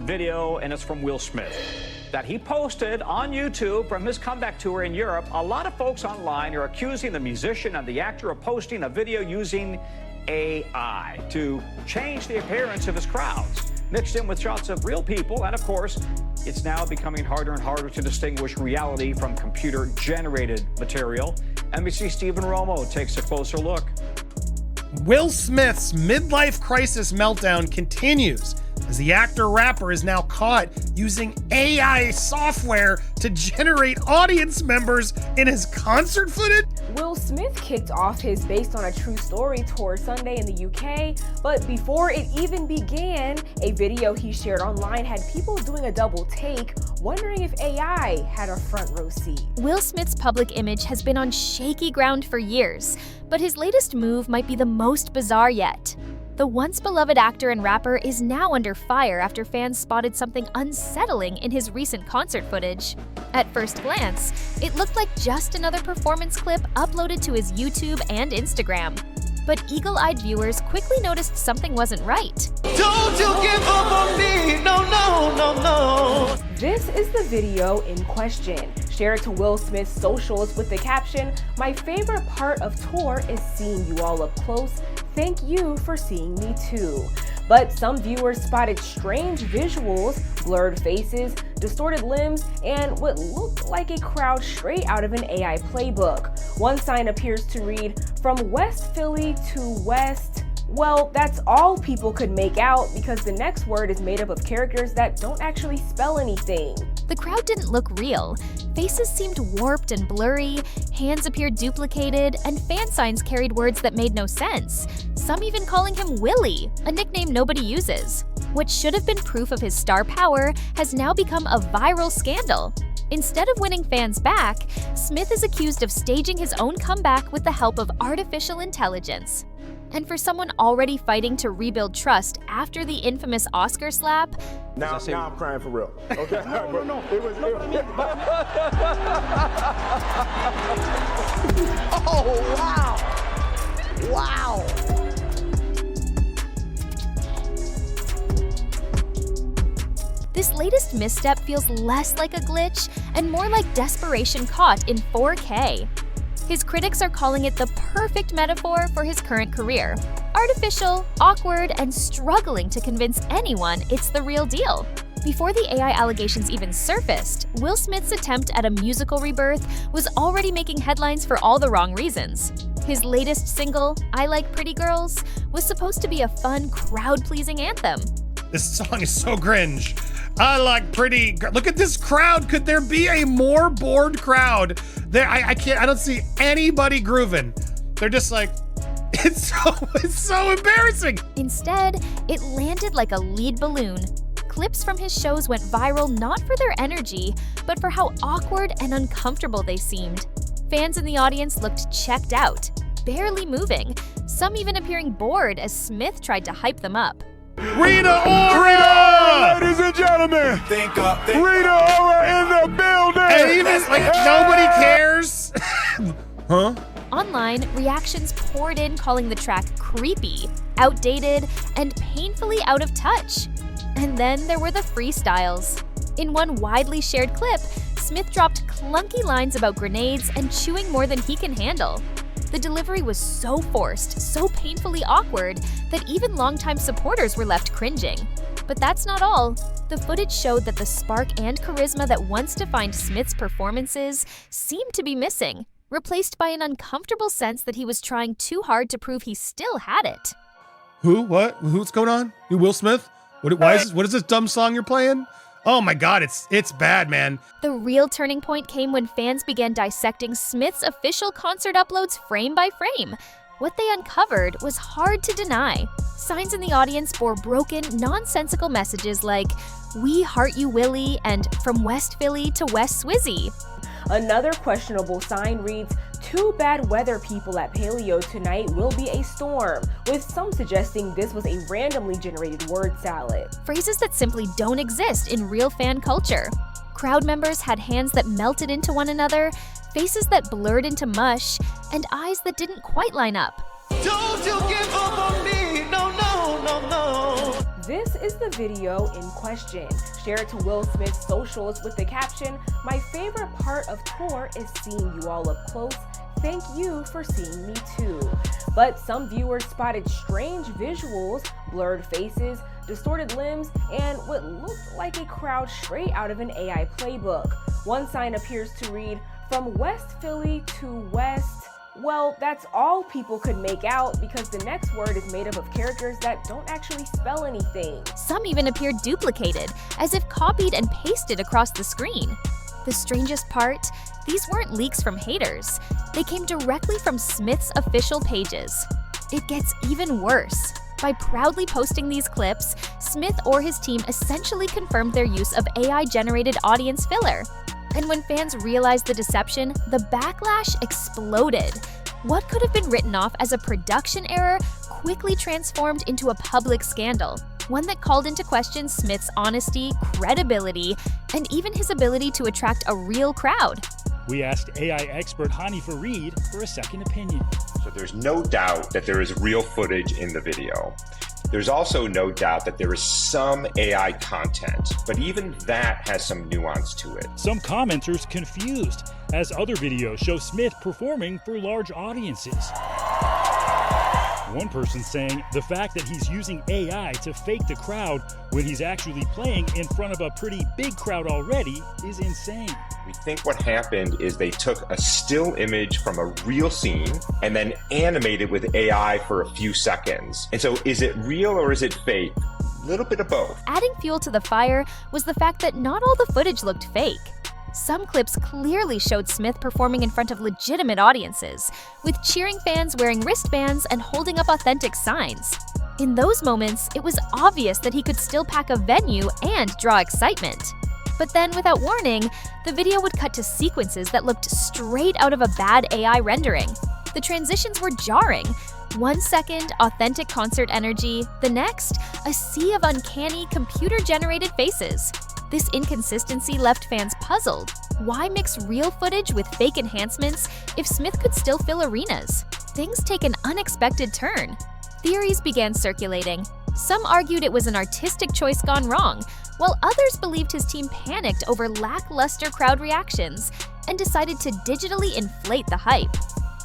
video, and it's from Will Smith, that he posted on YouTube from his comeback tour in Europe. A lot of folks online are accusing the musician and the actor of posting a video using AI to change the appearance of his crowds, mixed in with shots of real people. And of course, it's now becoming harder and harder to distinguish reality from computer-generated material. NBC Stephen Romo takes a closer look. Will Smith's midlife crisis meltdown continues as the actor-rapper is now caught using AI software to generate audience members in his concert footage. Will Smith kicked off his Based on a True Story tour Sunday in the UK, but before it even began, a video he shared online had people doing a double take, wondering if AI had a front row seat. Will Smith's public image has been on shaky ground for years, but his latest move might be the most bizarre yet. The once beloved actor and rapper is now under fire after fans spotted something unsettling in his recent concert footage. At first glance, it looked like just another performance clip uploaded to his YouTube and Instagram. But eagle-eyed viewers quickly noticed something wasn't right. Don't you give up on me, no, no, no, no. This is the video in question, shared to Will Smith's socials with the caption, "My favorite part of tour is seeing you all up close. Thank you for seeing me too." But some viewers spotted strange visuals, blurred faces, distorted limbs, and what looked like a crowd straight out of an AI playbook. One sign appears to read, "From West Philly to West." Well, that's all people could make out because the next word is made up of characters that don't actually spell anything. The crowd didn't look real. Faces seemed warped and blurry, hands appeared duplicated, and fan signs carried words that made no sense, some even calling him Willie, a nickname nobody uses. What should have been proof of his star power has now become a viral scandal. Instead of winning fans back, Smith is accused of staging his own comeback with the help of artificial intelligence. And for someone already fighting to rebuild trust after the infamous Oscar slap, now I'm crying for real. Okay? No. Oh, wow. Wow. this latest misstep feels less like a glitch and more like desperation caught in 4K. His critics are calling it the perfect metaphor for his current career. Artificial, awkward, and struggling to convince anyone it's the real deal. Before the AI allegations even surfaced, Will Smith's attempt at a musical rebirth was already making headlines for all the wrong reasons. His latest single, I Like Pretty Girls, was supposed to be a fun, crowd-pleasing anthem. This song is so cringe. I like pretty. Look at this crowd. Could there be a more bored crowd? There, I can't. I don't see anybody grooving. They're just like, it's so embarrassing. Instead, it landed like a lead balloon. Clips from his shows went viral not for their energy, but for how awkward and uncomfortable they seemed. Fans in the audience looked checked out, barely moving, some even appearing bored as Smith tried to hype them up. Rita Ora! Ladies and gentlemen, Rita Ora in the building! And even, like, nobody cares. Huh? Online, reactions poured in calling the track creepy, outdated, and painfully out of touch. And then there were the freestyles. In one widely shared clip, Smith dropped clunky lines about grenades and chewing more than he can handle. The delivery was so forced, so painfully awkward, that even longtime supporters were left cringing. But that's not all. The footage showed that the spark and charisma that once defined Smith's performances seemed to be missing, replaced by an uncomfortable sense that he was trying too hard to prove he still had it. Who? What? What's going on? You Will Smith? What is this dumb song you're playing? Oh my God, it's bad, man. The real turning point came when fans began dissecting Smith's official concert uploads frame by frame. What they uncovered was hard to deny. Signs in the audience bore broken, nonsensical messages like, "We heart you, Willie," and "From West Philly to West Swizzy." Another questionable sign reads, "Two bad weather people at Paleo tonight will be a storm," with some suggesting this was a randomly generated word salad. Phrases that simply don't exist in real fan culture. Crowd members had hands that melted into one another, faces that blurred into mush, and eyes that didn't quite line up. Don't you give up on me, no, no, no, no. This is the video in question. Share it to Will Smith's socials with the caption, "My favorite part of tour is seeing you all up close. Thank you for seeing me too." But some viewers spotted strange visuals, blurred faces, distorted limbs, and what looked like a crowd straight out of an AI playbook. One sign appears to read, "From West Philly to West..." Well, that's all people could make out because the next word is made up of characters that don't actually spell anything. Some even appeared duplicated, as if copied and pasted across the screen. The strangest part? These weren't leaks from haters. They came directly from Smith's official pages. It gets even worse. By proudly posting these clips, Smith or his team essentially confirmed their use of AI-generated audience filler. And when fans realized the deception, the backlash exploded. What could have been written off as a production error quickly transformed into a public scandal, one that called into question Smith's honesty, credibility, and even his ability to attract a real crowd. We asked AI expert Hani Fareed for a second opinion. So there's no doubt that there is real footage in the video. There's also no doubt that there is some AI content, but even that has some nuance to it. Some commenters confused, as other videos show Smith performing for large audiences. One person saying the fact that he's using AI to fake the crowd when he's actually playing in front of a pretty big crowd already is insane. We think what happened is they took a still image from a real scene and then animated with AI for a few seconds. And so is it real or is it fake? A little bit of both. Adding fuel to the fire was the fact that not all the footage looked fake. Some clips clearly showed Smith performing in front of legitimate audiences, with cheering fans wearing wristbands and holding up authentic signs. In those moments, it was obvious that he could still pack a venue and draw excitement. But then, without warning, the video would cut to sequences that looked straight out of a bad AI rendering. The transitions were jarring. 1 second, authentic concert energy. The next, a sea of uncanny, computer-generated faces. This inconsistency left fans puzzled. Why mix real footage with fake enhancements if Smith could still fill arenas? Things take an unexpected turn. Theories began circulating. Some argued it was an artistic choice gone wrong, while others believed his team panicked over lackluster crowd reactions and decided to digitally inflate the hype.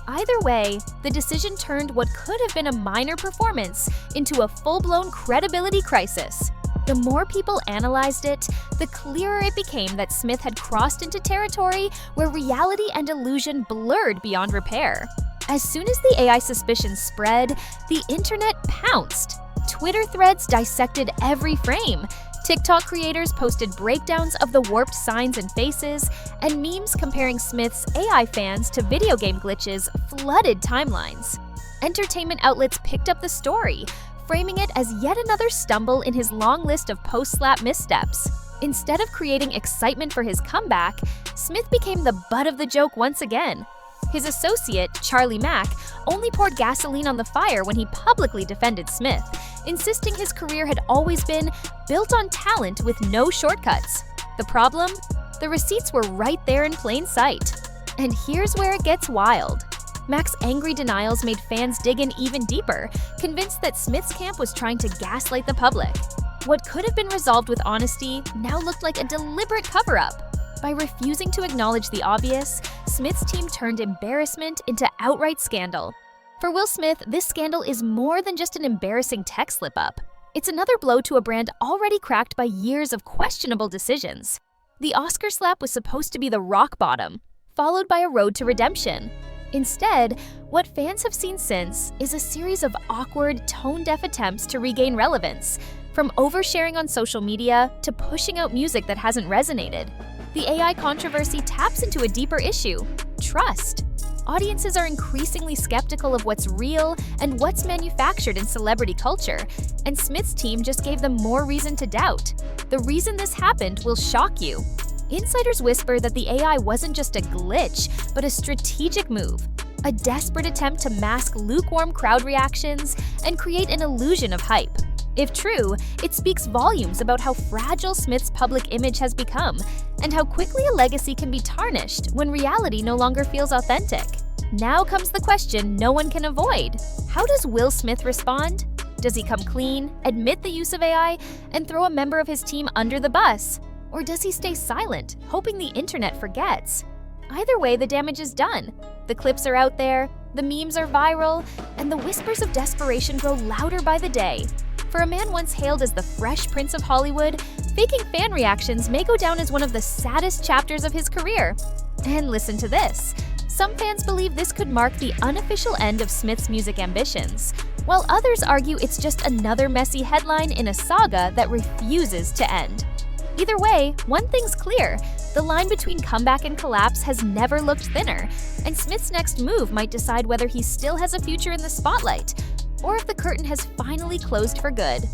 Either way, the decision turned what could have been a minor performance into a full-blown credibility crisis. The more people analyzed it, the clearer it became that Smith had crossed into territory where reality and illusion blurred beyond repair. As soon as the AI suspicions spread, the internet pounced. Twitter threads dissected every frame. TikTok creators posted breakdowns of the warped signs and faces, and memes comparing Smith's AI fans to video game glitches flooded timelines. Entertainment outlets picked up the story, framing it as yet another stumble in his long list of post-slap missteps. Instead of creating excitement for his comeback, Smith became the butt of the joke once again. His associate, Charlie Mack, only poured gasoline on the fire when he publicly defended Smith, insisting his career had always been built on talent with no shortcuts. The problem? The receipts were right there in plain sight. And here's where it gets wild. Mack's angry denials made fans dig in even deeper, convinced that Smith's camp was trying to gaslight the public. What could have been resolved with honesty now looked like a deliberate cover-up. By refusing to acknowledge the obvious, Smith's team turned embarrassment into outright scandal. For Will Smith, this scandal is more than just an embarrassing tech slip-up. It's another blow to a brand already cracked by years of questionable decisions. The Oscar slap was supposed to be the rock bottom, followed by a road to redemption. Instead, what fans have seen since is a series of awkward, tone-deaf attempts to regain relevance, from oversharing on social media to pushing out music that hasn't resonated. The AI controversy taps into a deeper issue: trust. Audiences are increasingly skeptical of what's real and what's manufactured in celebrity culture, and Smith's team just gave them more reason to doubt. The reason this happened will shock you. Insiders whisper that the AI wasn't just a glitch, but a strategic move, a desperate attempt to mask lukewarm crowd reactions and create an illusion of hype. If true, it speaks volumes about how fragile Smith's public image has become, and how quickly a legacy can be tarnished when reality no longer feels authentic. Now comes the question no one can avoid. How does Will Smith respond? Does he come clean, admit the use of AI, and throw a member of his team under the bus? Or does he stay silent, hoping the internet forgets? Either way, the damage is done. The clips are out there, the memes are viral, and the whispers of desperation grow louder by the day. For a man once hailed as the Fresh Prince of Hollywood, faking fan reactions may go down as one of the saddest chapters of his career. And listen to this. Some fans believe this could mark the unofficial end of Smith's music ambitions, while others argue it's just another messy headline in a saga that refuses to end. Either way, one thing's clear. The line between comeback and collapse has never looked thinner, and Smith's next move might decide whether he still has a future in the spotlight, or if the curtain has finally closed for good.